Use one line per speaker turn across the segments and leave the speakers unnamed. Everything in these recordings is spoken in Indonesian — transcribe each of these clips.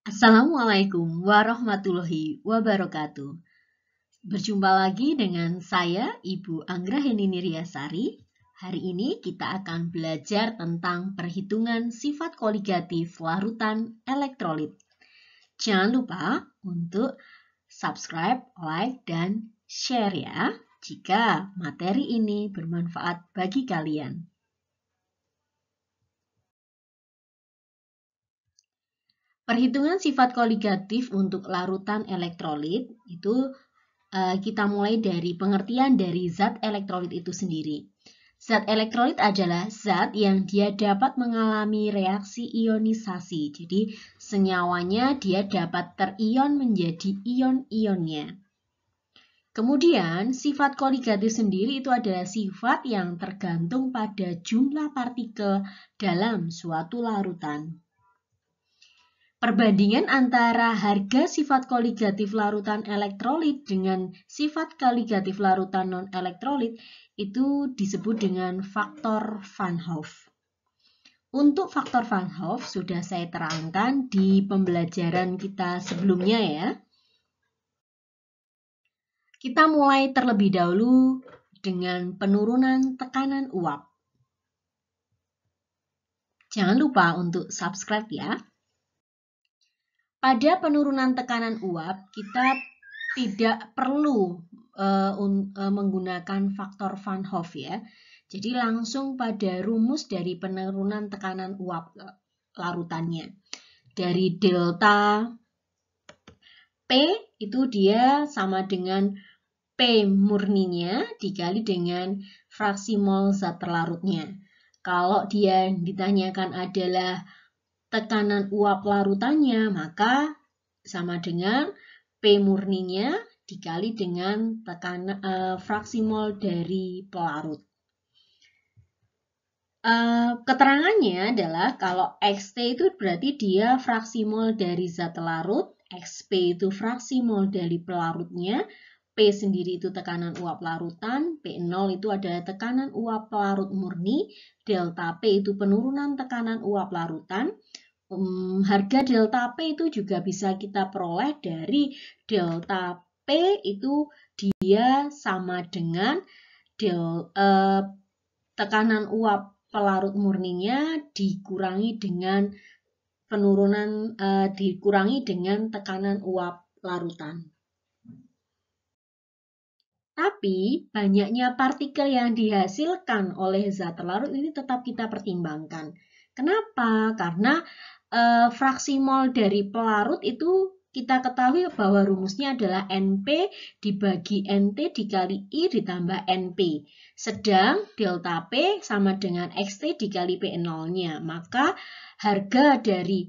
Assalamualaikum warahmatullahi wabarakatuh. Berjumpa lagi dengan saya, Ibu Anggraheni Niryasari. Hari ini kita akan belajar tentang perhitungan sifat koligatif larutan elektrolit. Jangan lupa untuk subscribe, like, dan share ya, jika materi ini bermanfaat bagi kalian. Perhitungan sifat koligatif untuk larutan elektrolit itu kita mulai dari pengertian dari zat elektrolit itu sendiri. Zat elektrolit adalah zat yang dia dapat mengalami reaksi ionisasi. Jadi senyawanya dia dapat terion menjadi ion-ionnya. Kemudian sifat koligatif sendiri itu adalah sifat yang tergantung pada jumlah partikel dalam suatu larutan. Perbandingan antara harga sifat koligatif larutan elektrolit dengan sifat koligatif larutan non-elektrolit itu disebut dengan faktor Van Hoff. Untuk faktor Van Hoff sudah saya terangkan di pembelajaran kita sebelumnya ya. Kita mulai terlebih dahulu dengan penurunan tekanan uap. Jangan lupa untuk subscribe ya. Pada penurunan tekanan uap, kita tidak perlu menggunakan faktor Van Hoff ya. Jadi langsung pada rumus dari penurunan tekanan uap larutannya. Dari delta P itu dia sama dengan P murninya dikali dengan fraksi mol zat terlarutnya. Kalau dia ditanyakan adalah tekanan uap larutannya, maka sama dengan P murninya dikali dengan tekanan fraksi mol dari pelarut. Keterangannya adalah kalau XT itu berarti dia fraksi mol dari zat larut, XP itu fraksi mol dari pelarutnya, P sendiri itu tekanan uap larutan, P0 itu adalah tekanan uap pelarut murni, delta P itu penurunan tekanan uap larutan. Harga delta P itu juga bisa kita peroleh dari delta P itu dia sama dengan tekanan uap pelarut murninya dikurangi dengan dikurangi dengan tekanan uap larutan. Tapi banyaknya partikel yang dihasilkan oleh zat larut ini tetap kita pertimbangkan. Kenapa? Karena fraksi mol dari pelarut itu kita ketahui bahwa rumusnya adalah NP dibagi NT dikali I ditambah NP. Sedang delta P sama dengan XT dikali P0-nya. Maka harga dari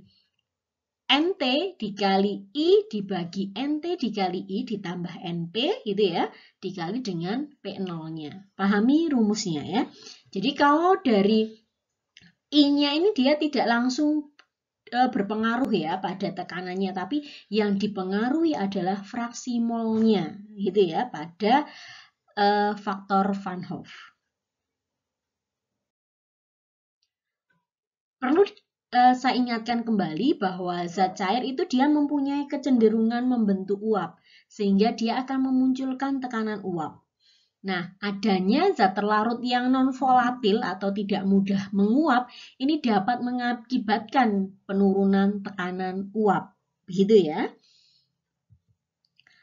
NT dikali I dibagi NT dikali I ditambah NP gitu ya, dikali dengan P0-nya. Pahami rumusnya ya. Jadi kalau dari I-nya ini dia tidak langsung berpengaruh ya pada tekanannya, tapi yang dipengaruhi adalah fraksi molnya gitu ya pada faktor Van Hoff. Perlu saya ingatkan kembali bahwa zat cair itu dia mempunyai kecenderungan membentuk uap, sehingga dia akan memunculkan tekanan uap. Nah, adanya zat terlarut yang non-volatil atau tidak mudah menguap, ini dapat mengakibatkan penurunan tekanan uap. Begitu ya.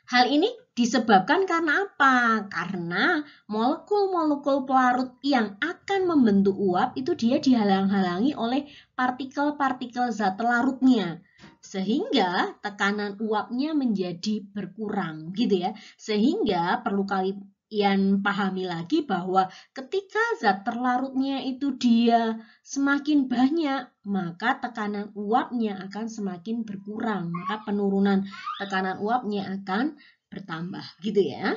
Hal ini disebabkan karena apa? Karena molekul-molekul pelarut yang akan membentuk uap itu dia dihalang-halangi oleh partikel-partikel zat larutnya. Sehingga tekanan uapnya menjadi berkurang gitu ya. Sehingga perlu kalian pahami lagi bahwa ketika zat terlarutnya itu dia semakin banyak, maka tekanan uapnya akan semakin berkurang. Maka penurunan tekanan uapnya akan bertambah gitu ya.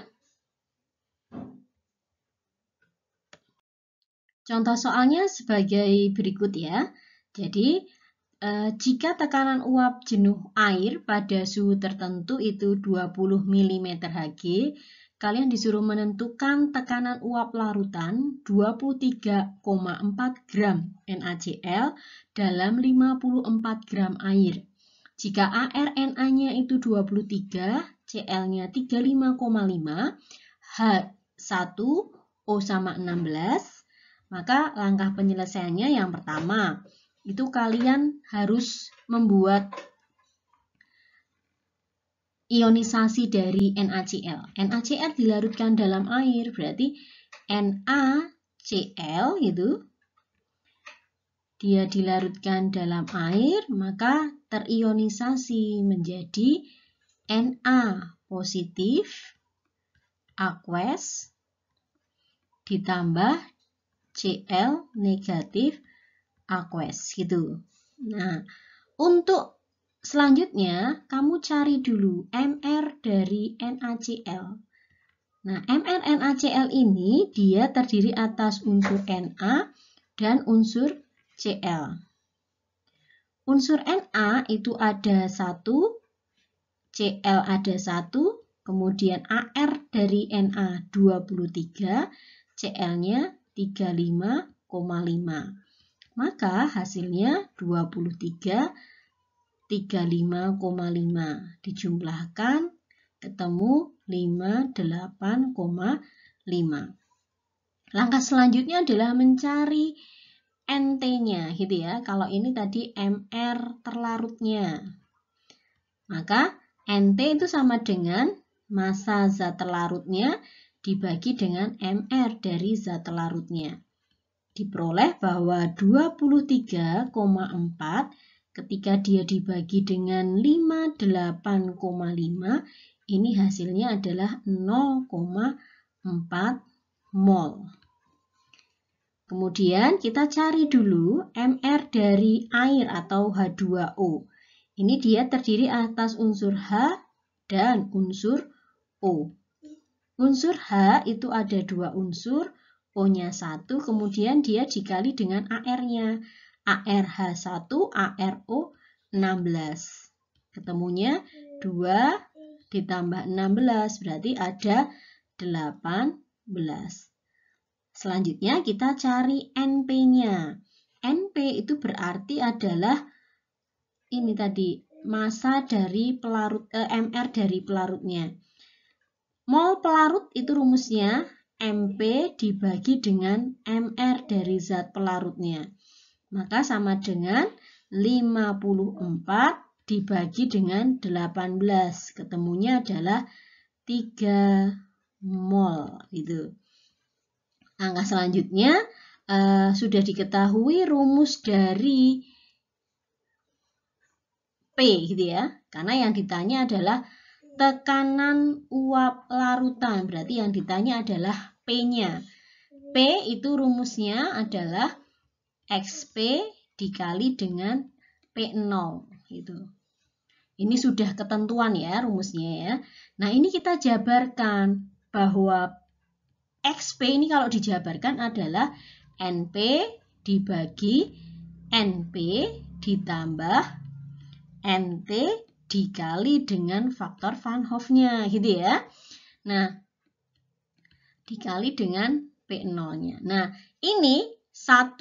Contoh soalnya sebagai berikut ya. Jadi jika tekanan uap jenuh air pada suhu tertentu itu 20 mm Hg, kalian disuruh menentukan tekanan uap larutan 23,4 gram NaCl dalam 54 gram air. Jika ARNA-nya itu 23, CL-nya 35,5, H1O sama 16, maka langkah penyelesaiannya yang pertama, itu kalian harus membuat ionisasi dari NaCl. NaCl dilarutkan dalam air, berarti NaCl itu dia dilarutkan dalam air, maka terionisasi menjadi Na positif aqueous ditambah Cl negatif aqueous gitu. Nah, untuk selanjutnya kamu cari dulu MR dari NaCl. Nah, MR NaCl ini dia terdiri atas unsur Na dan unsur Cl. Unsur Na itu ada 1, Cl ada 1, kemudian Ar dari Na 23, Cl-nya 35,5. Maka hasilnya 23, 35,5. Dijumlahkan ketemu 58,5. Langkah selanjutnya adalah mencari NT-nya gitu ya. Kalau ini tadi MR terlarutnya. Maka NT itu sama dengan massa zat terlarutnya dibagi dengan MR dari zat terlarutnya. Diperoleh bahwa 23,4 ketika dia dibagi dengan 58,5 ini hasilnya adalah 0,4 mol. Kemudian kita cari dulu MR dari air atau H2O. Ini dia terdiri atas unsur H dan unsur O. Unsur H itu ada 2 unsur, O-nya 1, kemudian dia dikali dengan AR-nya. ARH1, ARO 16. Ketemunya 2 ditambah 16, berarti ada 18. Selanjutnya kita cari NP-nya. NP itu berarti adalah ini tadi massa dari pelarut MR dari pelarutnya. Mol pelarut itu rumusnya MP dibagi dengan MR dari zat pelarutnya. Maka sama dengan 54 dibagi dengan 18. Ketemunya adalah 3 mol gitu. Langkah selanjutnya sudah diketahui rumus dari P gitu ya. Karena yang ditanya adalah tekanan uap larutan. Berarti yang ditanya adalah P-nya. P itu rumusnya adalah XP dikali dengan P0 gitu. Ini sudah ketentuan ya rumusnya ya. Nah, ini kita jabarkan bahwa XP ini kalau dijabarkan adalah NP dibagi NP ditambah NT dikali dengan faktor Van Hoff-nya gitu ya. Nah, dikali dengan P0-nya. Nah, ini 1,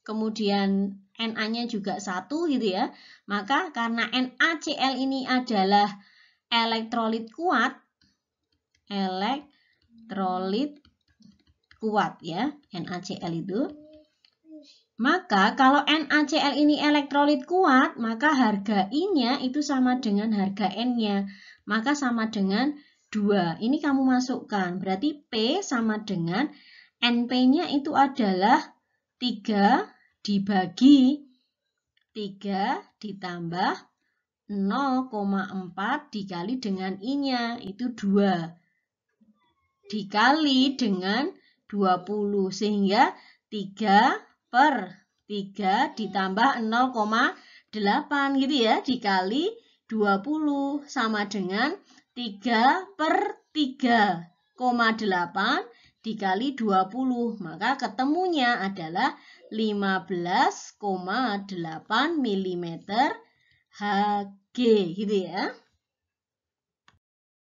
kemudian Na-nya juga 1 gitu ya. Maka karena NaCl ini adalah elektrolit kuat ya, NaCl itu. Maka kalau NaCl ini elektrolit kuat, maka harga I-nya itu sama dengan harga N-nya. Maka sama dengan 2. Ini kamu masukkan. Berarti P sama dengan NP-nya itu adalah 3 dibagi 3 ditambah 0,4 dikali dengan I-nya. Itu 2. Dikali dengan 20. Sehingga 3/3 ditambah 0,8 gitu ya. Dikali 20 sama dengan 3/3,8 dikali 20. Maka ketemunya adalah 15,8 mm Hg gitu ya.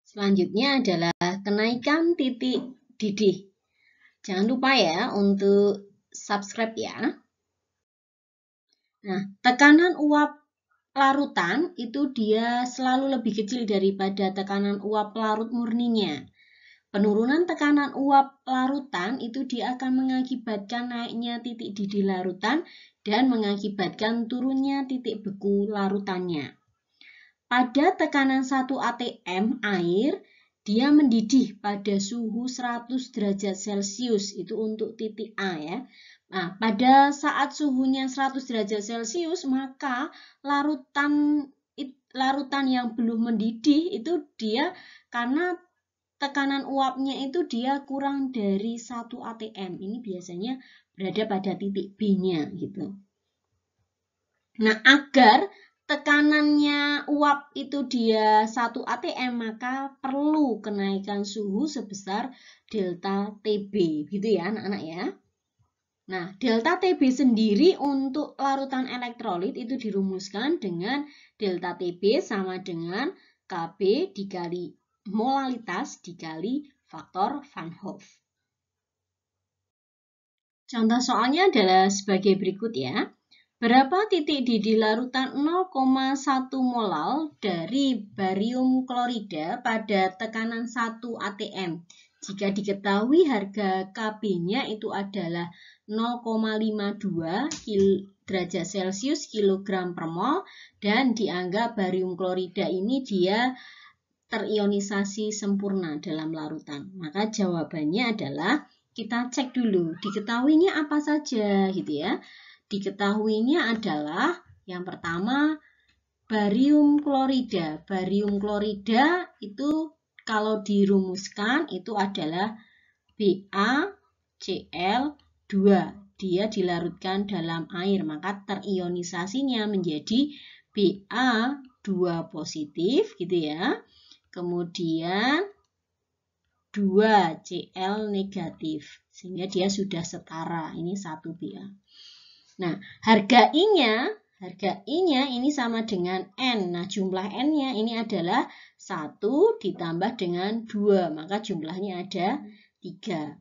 Selanjutnya adalah kenaikan titik didih. Jangan lupa ya untuk subscribe ya. Nah, tekanan uap larutan itu dia selalu lebih kecil daripada tekanan uap larut murninya. Penurunan tekanan uap larutan itu dia akan mengakibatkan naiknya titik didih larutan dan mengakibatkan turunnya titik beku larutannya. Pada tekanan 1 atm air, dia mendidih pada suhu 100 derajat Celcius, itu untuk titik A ya. Nah, pada saat suhunya 100 derajat Celcius, maka larutan yang belum mendidih itu dia karena tekanan uapnya itu dia kurang dari 1 atm. Ini biasanya berada pada titik B-nya gitu. Nah, agar tekanannya uap itu dia 1 atm, maka perlu kenaikan suhu sebesar delta TB, gitu ya anak-anak ya. Nah, delta TB sendiri untuk larutan elektrolit itu dirumuskan dengan delta TB sama dengan Kb dikali molalitas dikali faktor Van Hoff. Contoh soalnya adalah sebagai berikut ya. Berapa titik didih larutan 0,1 molal dari barium klorida pada tekanan 1 atm? Jika diketahui harga Kb-nya itu adalah 0,52 derajat Celcius kilogram per mol dan dianggap barium klorida ini dia terionisasi sempurna dalam larutan. Maka jawabannya adalah kita cek dulu diketahuinya apa saja gitu ya. Diketahuinya adalah yang pertama barium klorida. Barium klorida itu kalau dirumuskan itu adalah BaCl2. Dia dilarutkan dalam air, maka terionisasinya menjadi Ba2 positif gitu ya. Kemudian 2Cl negatif. Sehingga dia sudah setara. Ini 1 Ba. Nah, harga I-nya ini sama dengan N. Nah, jumlah N-nya ini adalah 1 ditambah dengan 2. Maka jumlahnya ada 3.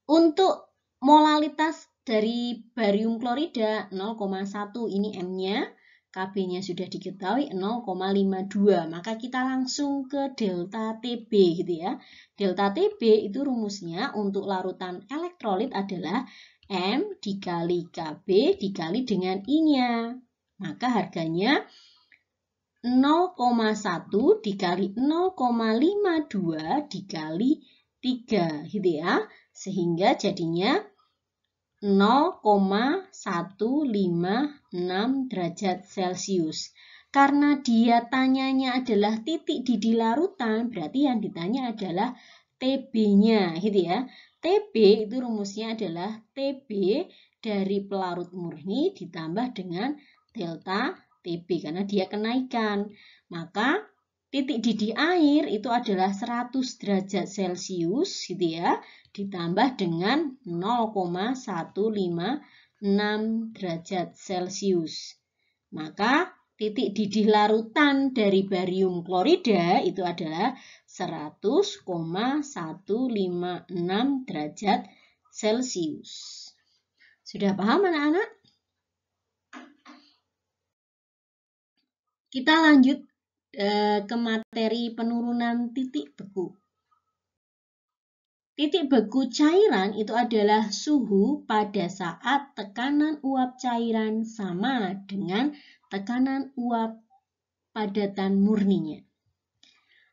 Untuk molalitas dari barium klorida 0,1. Ini M-nya. Kb-nya sudah diketahui 0,52. Maka kita langsung ke delta TB gitu ya. Delta TB itu rumusnya untuk larutan elektrolit adalah M dikali Kb dikali dengan I-nya. Maka harganya 0,1 dikali 0,52 dikali 3 gitu ya. Sehingga jadinya 0,156 derajat Celcius. Karena dia tanyanya adalah titik didih larutan, berarti yang ditanya adalah TB-nya gitu ya. TB itu rumusnya adalah TB dari pelarut murni ditambah dengan delta TB karena dia kenaikan. Maka titik didih air itu adalah 100 derajat Celcius gitu ya, ditambah dengan 0,156 derajat Celcius. Maka titik didih larutan dari barium klorida itu adalah 100,156 derajat Celcius. Sudah paham anak-anak? Kita lanjut ke materi penurunan titik beku. Titik beku cairan itu adalah suhu pada saat tekanan uap cairan sama dengan tekanan uap padatan murninya.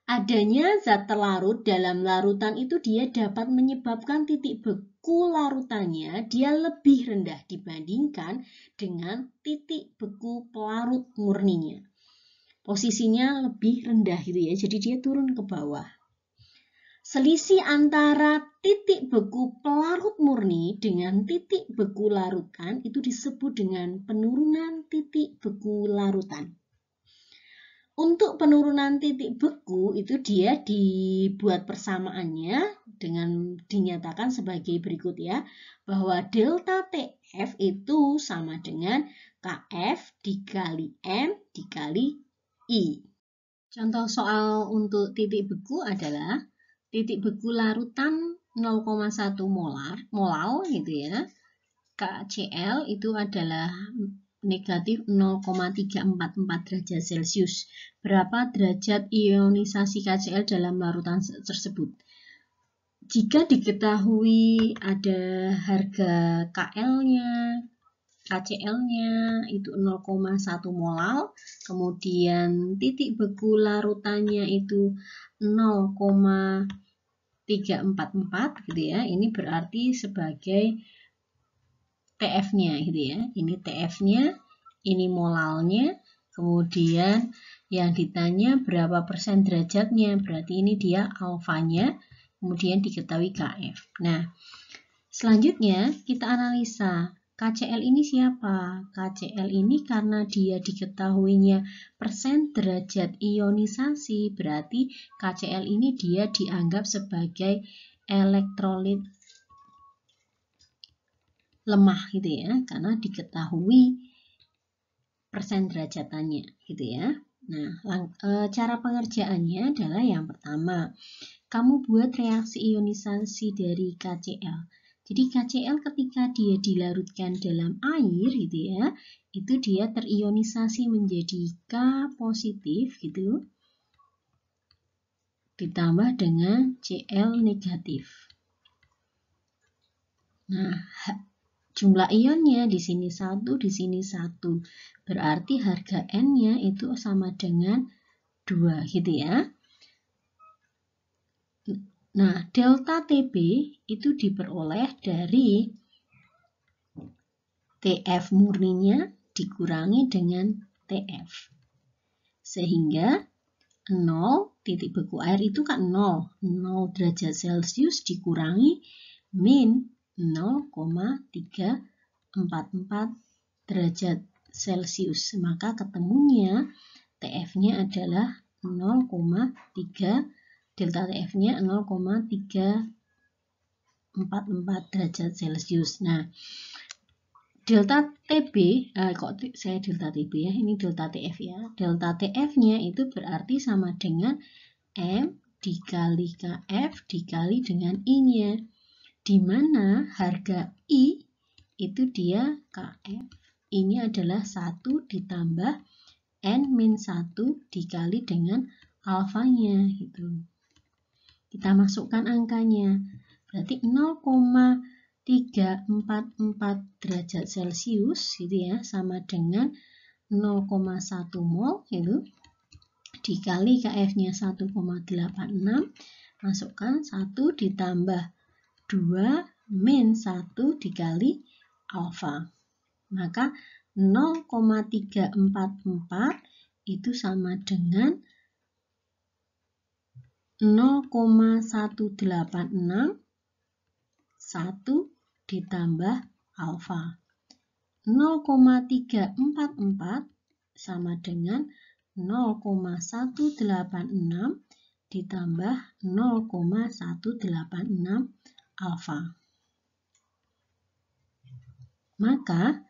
Adanya zat terlarut dalam larutan itu dia dapat menyebabkan titik beku larutannya dia lebih rendah dibandingkan dengan titik beku pelarut murninya. Posisinya lebih rendah gitu ya, jadi dia turun ke bawah. Selisih antara titik beku pelarut murni dengan titik beku larutan itu disebut dengan penurunan titik beku larutan. Untuk penurunan titik beku itu dia dibuat persamaannya dengan dinyatakan sebagai berikut ya, bahwa delta TF itu sama dengan KF dikali M dikali I. Contoh soal untuk titik beku adalah titik beku larutan 0,1 molal gitu ya. KCl itu adalah negatif 0,344 derajat Celcius. Berapa derajat ionisasi KCl dalam larutan tersebut? Jika diketahui ada harga KL-nya, KCl-nya itu 0,1 molal, kemudian titik beku larutannya itu 0,344 gitu ya. Ini berarti sebagai TF-nya gitu ya. Ini TF-nya, ini molalnya, kemudian yang ditanya berapa persen derajatnya, berarti ini dia alfanya, kemudian diketahui KF. Nah, selanjutnya kita analisa KCl ini siapa? KCl ini karena dia diketahuinya persen derajat ionisasi, berarti KCl ini dia dianggap sebagai elektrolit lemah gitu ya, karena diketahui persen derajatannya gitu ya. Nah, cara pengerjaannya adalah yang pertama, kamu buat reaksi ionisasi dari KCl. Jadi KCl ketika dia dilarutkan dalam air gitu ya, itu dia terionisasi menjadi K positif gitu, ditambah dengan Cl negatif. Nah, jumlah ionnya di sini 1, di sini 1. Berarti harga N-nya itu sama dengan 2 gitu ya. Nah, delta TB itu diperoleh dari TF murninya dikurangi dengan TF. Sehingga 0 titik beku air itu kan 0. 0 derajat Celcius dikurangi min 0,344 derajat Celcius. Maka ketemunya TF-nya adalah 0,3, delta TF-nya 0,344 derajat Celcius. Nah, delta TB, kok saya delta TB ya, ini delta TF ya. Delta TF-nya itu berarti sama dengan M dikali KF dikali dengan I-nya. Di mana harga I itu dia KF, ini adalah 1 ditambah N-1 dikali dengan alfanya gitu. Kita masukkan angkanya, berarti 0,344 derajat Celcius gitu ya, sama dengan 0,1 mol itu dikali KF-nya 1,86, masukkan 1 ditambah 2 min 1 dikali alfa. Maka 0,344 itu sama dengan 0,186 1 ditambah alfa. 0,344 sama dengan 0,186 ditambah 0,186 alfa. Maka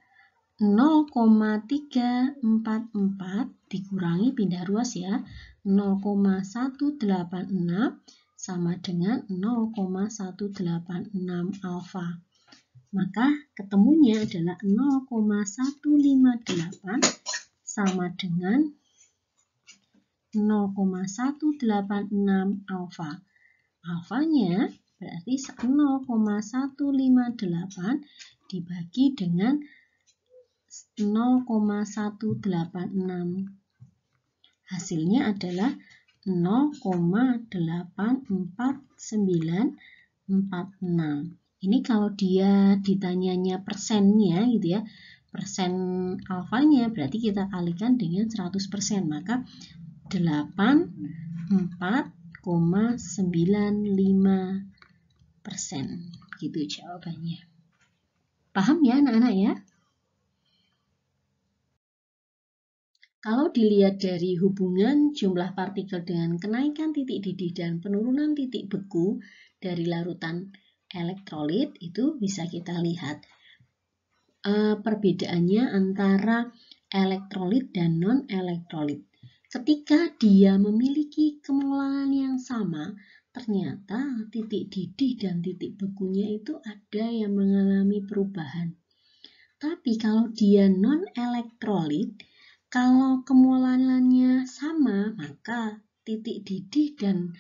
0,344 dikurangi pindah ruas ya, 0,186 sama dengan 0,186 alfa. Maka ketemunya adalah 0,158 sama dengan 0,186 alfa. Alfanya berarti 0,158 dibagi dengan 0,186. Hasilnya adalah 0,84946. Ini kalau dia ditanyanya persennya gitu ya, persen alfanya berarti kita kalikan dengan 100%, maka 84,95% gitu jawabannya. Paham ya anak-anak ya? Kalau dilihat dari hubungan jumlah partikel dengan kenaikan titik didih dan penurunan titik beku dari larutan elektrolit, itu bisa kita lihat perbedaannya antara elektrolit dan non-elektrolit. Ketika dia memiliki kemolaan yang sama, ternyata titik didih dan titik bekunya itu ada yang mengalami perubahan. Tapi kalau dia non-elektrolit, kalau kemolarannya sama, maka titik didih dan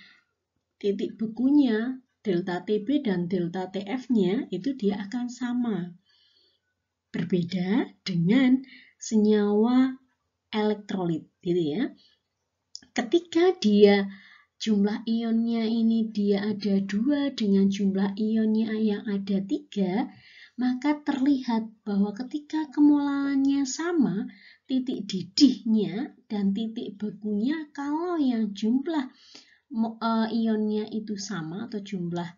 titik bekunya, delta TB dan delta TF-nya itu dia akan sama. Berbeda dengan senyawa elektrolit, gitu ya. Ketika dia jumlah ionnya ini dia ada 2 dengan jumlah ionnya yang ada 3, maka terlihat bahwa ketika kemolarannya sama, titik didihnya dan titik bekunya kalau yang jumlah ionnya itu sama atau jumlah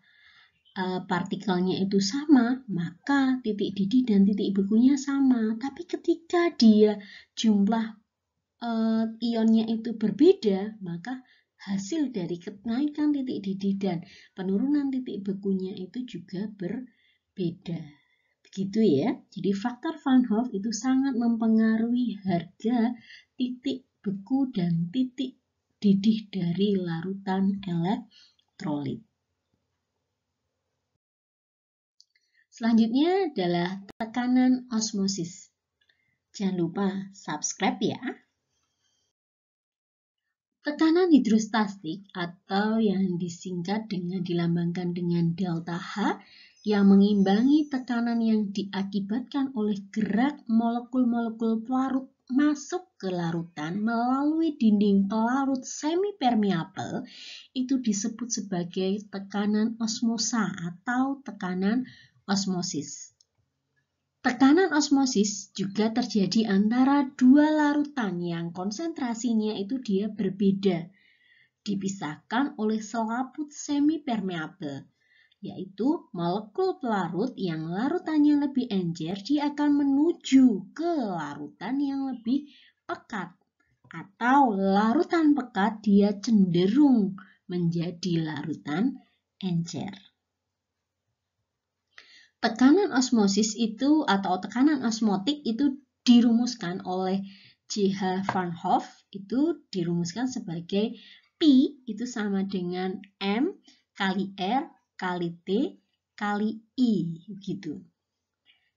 partikelnya itu sama, maka titik didih dan titik bekunya sama. Tapi ketika dia jumlah ionnya itu berbeda, maka hasil dari kenaikan titik didih dan penurunan titik bekunya itu juga berbeda. Begitu ya. Jadi faktor Van Hoff itu sangat mempengaruhi harga titik beku dan titik didih dari larutan elektrolit. Selanjutnya adalah tekanan osmosis. Jangan lupa subscribe ya. Tekanan hidrostatik atau yang disingkat dengan dilambangkan dengan delta H yang mengimbangi tekanan yang diakibatkan oleh gerak molekul-molekul pelarut masuk ke larutan melalui dinding pelarut semi-permeable itu disebut sebagai tekanan osmosa atau tekanan osmosis. Tekanan osmosis juga terjadi antara dua larutan yang konsentrasinya itu dia berbeda, dipisahkan oleh selaput semi-permeable, yaitu molekul pelarut yang larutannya lebih encer, dia akan menuju ke larutan yang lebih pekat, atau larutan pekat dia cenderung menjadi larutan encer. Tekanan osmosis itu atau tekanan osmotik itu dirumuskan oleh J.H. Van Hoff, itu dirumuskan sebagai P itu sama dengan M kali R kali T kali I gitu.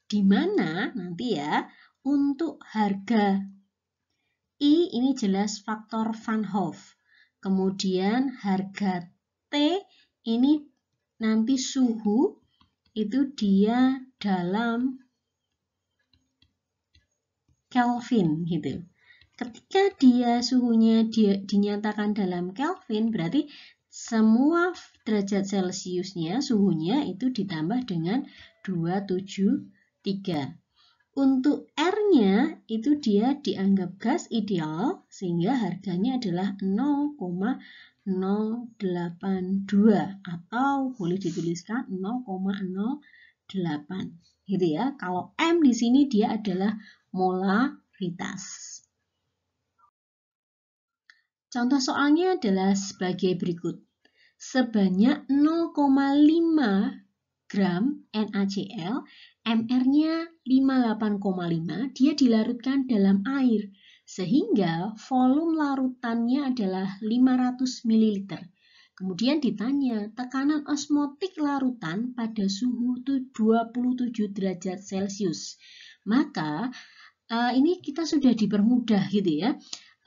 Dimana nanti ya untuk harga I ini jelas faktor Van Hoff. Kemudian harga T ini nanti suhu itu dia dalam Kelvin gitu. Ketika dia suhunya dinyatakan dalam Kelvin, berarti semua derajat Celciusnya suhunya itu ditambah dengan 273. Untuk R-nya itu dia dianggap gas ideal sehingga harganya adalah 0,082 atau boleh dituliskan 0,08 gitu ya. Kalau M di sini dia adalah molaritas. Contoh soalnya adalah sebagai berikut. Sebanyak 0,5 gram NaCl, MR-nya 58,5, dia dilarutkan dalam air, sehingga volume larutannya adalah 500 ml. Kemudian ditanya, tekanan osmotik larutan pada suhu 27 derajat Celcius. Maka ini kita sudah dipermudah gitu ya.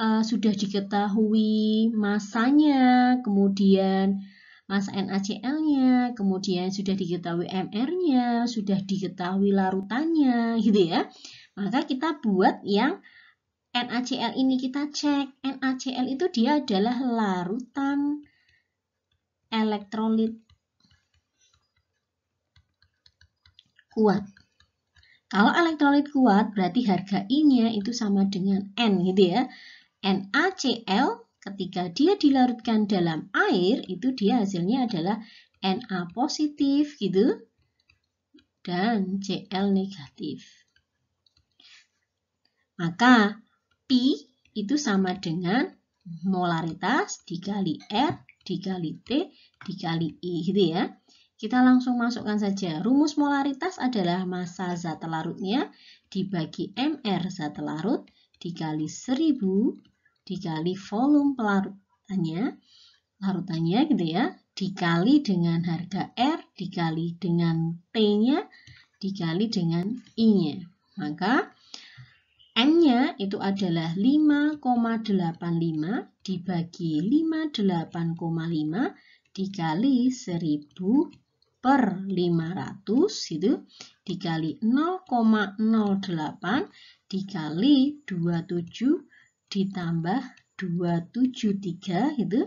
Sudah diketahui masanya, kemudian massa NaCl-nya, kemudian sudah diketahui MR-nya, sudah diketahui larutannya, gitu ya. Maka kita buat yang NaCl ini kita cek. NaCl itu dia adalah larutan elektrolit kuat. Kalau elektrolit kuat berarti harga I-nya itu sama dengan N, gitu ya. NaCl ketika dia dilarutkan dalam air, itu dia hasilnya adalah Na positif gitu dan Cl negatif. Maka P itu sama dengan molaritas dikali R dikali T dikali I gitu ya. Kita langsung masukkan saja. Rumus molaritas adalah massa zat larutnya dibagi MR zat larut dikali 1000 dikali volume larutannya gitu ya, dikali dengan harga R, dikali dengan T-nya, dikali dengan I-nya. Maka N-nya itu adalah 5,85 dibagi 58,5 dikali 1000 per 500 itu dikali 0,08 dikali 27 ditambah 273 itu.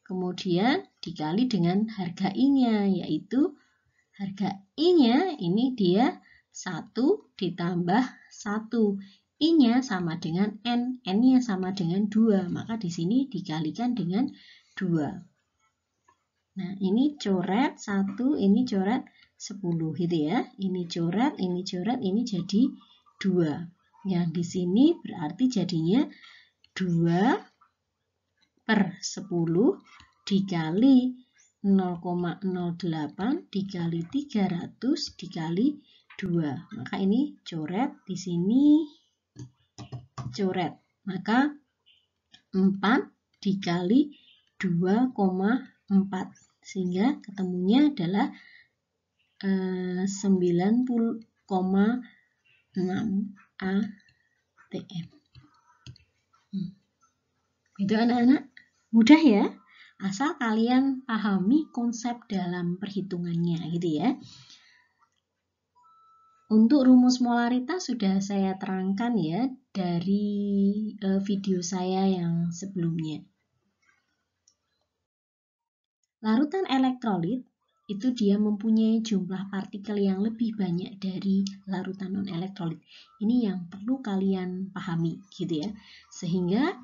Kemudian dikali dengan harga I-nya, yaitu harga I-nya ini dia 1 ditambah 1. I-nya sama dengan N, N-nya sama dengan 2, maka di sini dikalikan dengan 2. Nah, ini coret 1, ini coret 10 gitu ya. Ini coret, ini jadi 2. Yang di sini berarti jadinya 2 per 10 dikali 0,08 dikali 300 dikali 2. Maka ini coret, di sini coret. Maka 4 dikali 2,4 sehingga ketemunya adalah 90,6 ATM. Itu anak-anak, mudah ya, asal kalian pahami konsep dalam perhitungannya gitu ya. Untuk rumus molaritas sudah saya terangkan ya dari video saya yang sebelumnya. Larutan elektrolit itu dia mempunyai jumlah partikel yang lebih banyak dari larutan non-elektrolit. Ini yang perlu kalian pahami gitu ya. Sehingga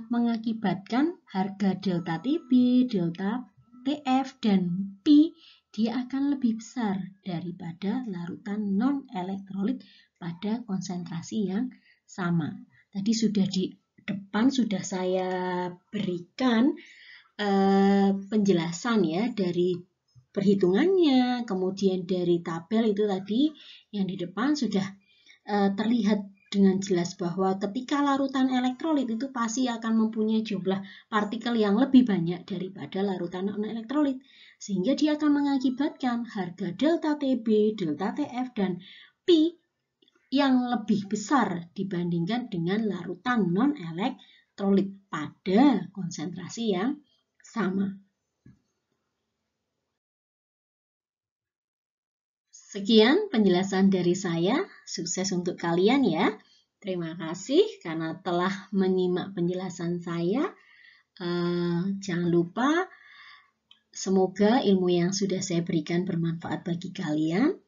mengakibatkan harga delta TB, delta TF, dan P dia akan lebih besar daripada larutan non-elektrolit pada konsentrasi yang sama. Tadi sudah di depan sudah saya berikan penjelasan ya dari perhitungannya, kemudian dari tabel itu tadi yang di depan sudah terlihat dengan jelas bahwa ketika larutan elektrolit itu pasti akan mempunyai jumlah partikel yang lebih banyak daripada larutan non-elektrolit, sehingga dia akan mengakibatkan harga delta TB, delta TF, dan P yang lebih besar dibandingkan dengan larutan non-elektrolit pada konsentrasi yang sama. Sekian penjelasan dari saya. Sukses untuk kalian ya. Terima kasih karena telah menyimak penjelasan saya. Jangan lupa, semoga ilmu yang sudah saya berikan bermanfaat bagi kalian.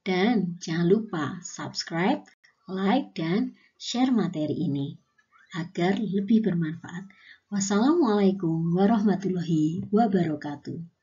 Dan jangan lupa subscribe, like, dan share materi ini agar lebih bermanfaat. Wassalamualaikum warahmatullahi wabarakatuh.